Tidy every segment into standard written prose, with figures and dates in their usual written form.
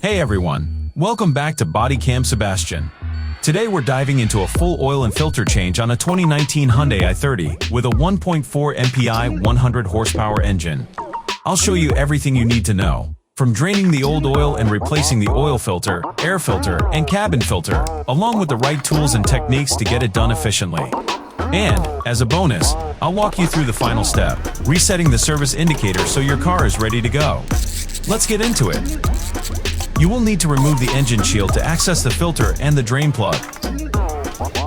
Hey everyone, welcome back to BodyCamSebastian. Today we're diving into a full oil and filter change on a 2019 Hyundai i30 with a 1.4 MPI 100 horsepower engine. I'll show you everything you need to know, from draining the old oil and replacing the oil filter, air filter, and cabin filter, along with the right tools and techniques to get it done efficiently. And, as a bonus, I'll walk you through the final step, resetting the service indicator so your car is ready to go. Let's get into it. You will need to remove the engine shield to access the filter and the drain plug.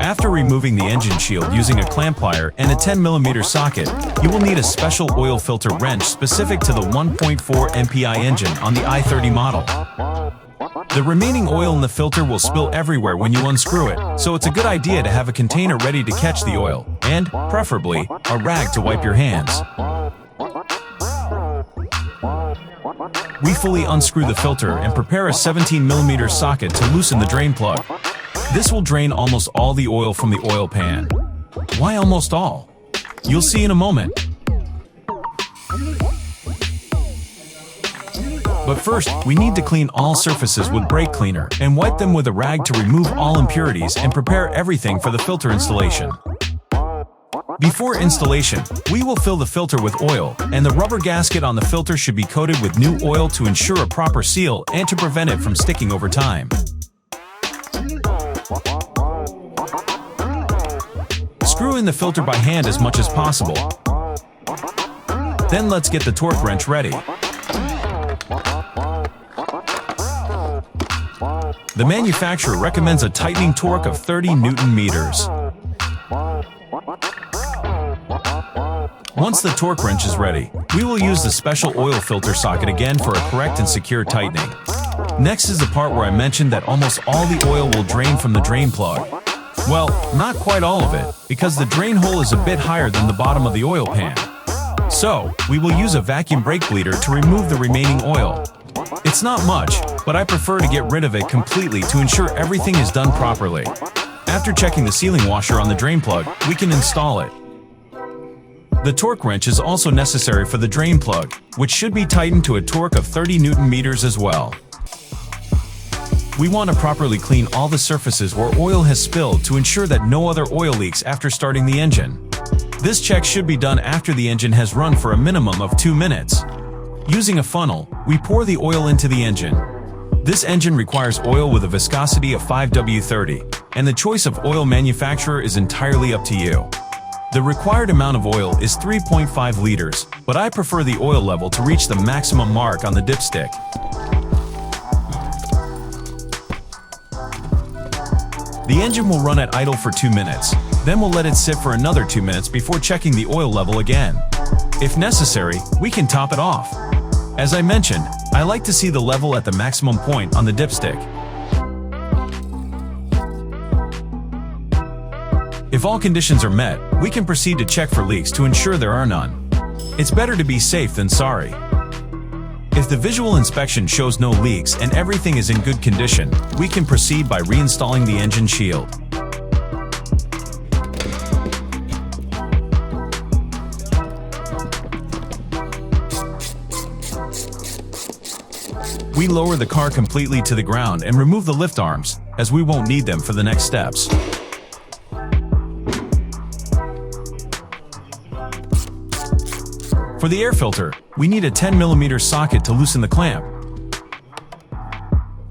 After removing the engine shield using a clamp plier and a 10mm socket, you will need a special oil filter wrench specific to the 1.4 MPI engine on the i30 model. The remaining oil in the filter will spill everywhere when you unscrew it, so it's a good idea to have a container ready to catch the oil, and, preferably, a rag to wipe your hands. We fully unscrew the filter and prepare a 17mm socket to loosen the drain plug. This will drain almost all the oil from the oil pan. Why almost all? You'll see in a moment. But first, we need to clean all surfaces with brake cleaner and wipe them with a rag to remove all impurities and prepare everything for the filter installation. Before installation, we will fill the filter with oil, and the rubber gasket on the filter should be coated with new oil to ensure a proper seal and to prevent it from sticking over time. Screw in the filter by hand as much as possible. Then let's get the torque wrench ready. The manufacturer recommends a tightening torque of 30 Newton-meters. Once the torque wrench is ready, we will use the special oil filter socket again for a correct and secure tightening. Next is the part where I mentioned that almost all the oil will drain from the drain plug. Well, not quite all of it, because the drain hole is a bit higher than the bottom of the oil pan. So, we will use a vacuum brake bleeder to remove the remaining oil. It's not much, but I prefer to get rid of it completely to ensure everything is done properly. After checking the sealing washer on the drain plug, we can install it. The torque wrench is also necessary for the drain plug, which should be tightened to a torque of 30 Newton-meters as well. We want to properly clean all the surfaces where oil has spilled to ensure that no other oil leaks after starting the engine. This check should be done after the engine has run for a minimum of 2 minutes. Using a funnel, we pour the oil into the engine. This engine requires oil with a viscosity of 5W30, and the choice of oil manufacturer is entirely up to you. The required amount of oil is 3.5 liters, but I prefer the oil level to reach the maximum mark on the dipstick. The engine will run at idle for 2 minutes, then we'll let it sit for another 2 minutes before checking the oil level again. If necessary, we can top it off. As I mentioned, I like to see the level at the maximum point on the dipstick. If all conditions are met, we can proceed to check for leaks to ensure there are none. It's better to be safe than sorry. If the visual inspection shows no leaks and everything is in good condition, we can proceed by reinstalling the engine shield. We lower the car completely to the ground and remove the lift arms, as we won't need them for the next steps. For the air filter, we need a 10mm socket to loosen the clamp.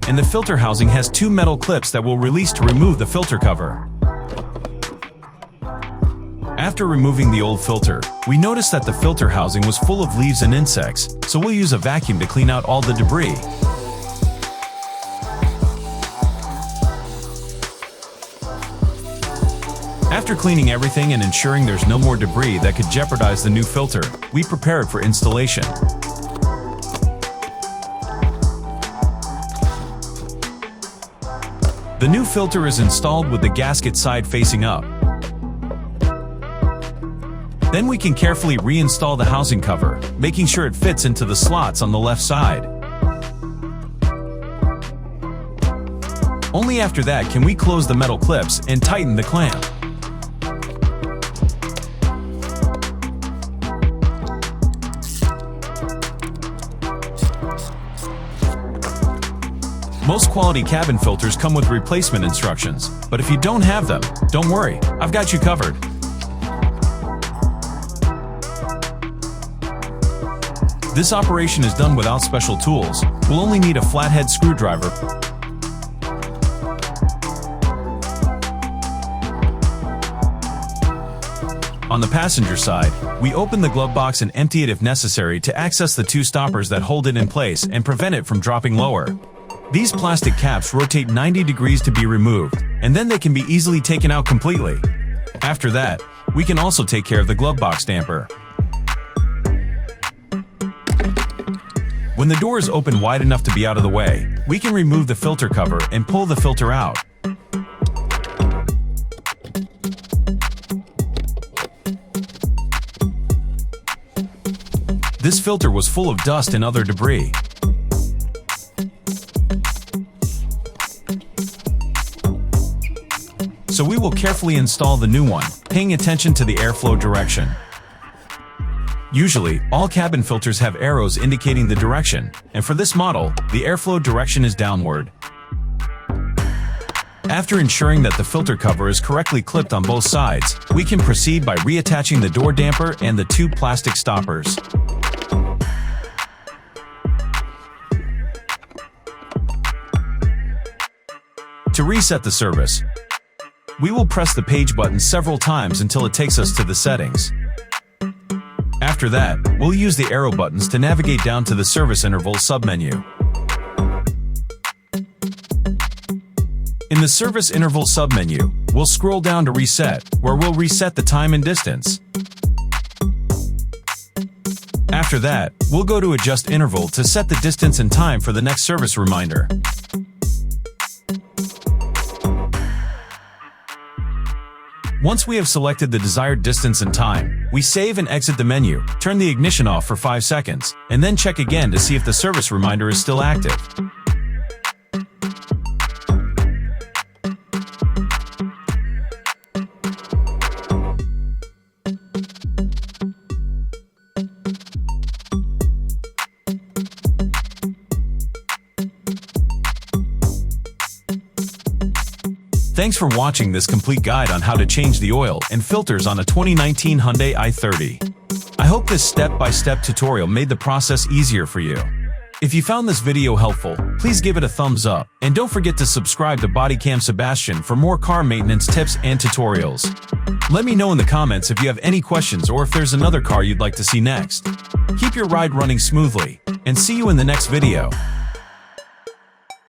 And the filter housing has 2 metal clips that will release to remove the filter cover. After removing the old filter, we noticed that the filter housing was full of leaves and insects, so we'll use a vacuum to clean out all the debris. After cleaning everything and ensuring there's no more debris that could jeopardize the new filter, we prepare it for installation. The new filter is installed with the gasket side facing up. Then we can carefully reinstall the housing cover, making sure it fits into the slots on the left side. Only after that can we close the metal clips and tighten the clamp. Most quality cabin filters come with replacement instructions, but if you don't have them, don't worry, I've got you covered. This operation is done without special tools. We'll only need a flathead screwdriver. On the passenger side, we open the glove box and empty it if necessary to access the two stoppers that hold it in place and prevent it from dropping lower. These plastic caps rotate 90 degrees to be removed, and then they can be easily taken out completely. After that, we can also take care of the glove box damper. When the door is open wide enough to be out of the way, we can remove the filter cover and pull the filter out. This filter was full of dust and other debris. So we will carefully install the new one, paying attention to the airflow direction. Usually, all cabin filters have arrows indicating the direction, and for this model, the airflow direction is downward. After ensuring that the filter cover is correctly clipped on both sides, we can proceed by reattaching the door damper and the two plastic stoppers. To reset the service, we will press the page button several times until it takes us to the settings. After that, we'll use the arrow buttons to navigate down to the service interval submenu. In the service interval submenu, we'll scroll down to reset, where we'll reset the time and distance. After that, we'll go to adjust interval to set the distance and time for the next service reminder. Once we have selected the desired distance and time, we save and exit the menu, turn the ignition off for 5 seconds, and then check again to see if the service reminder is still active. Thanks for watching this complete guide on how to change the oil and filters on a 2019 Hyundai i30. I hope this step-by-step tutorial made the process easier for you. If you found this video helpful, please give it a thumbs up, and don't forget to subscribe to BodyCamSebastian for more car maintenance tips and tutorials. Let me know in the comments if you have any questions or if there's another car you'd like to see next. Keep your ride running smoothly, and see you in the next video.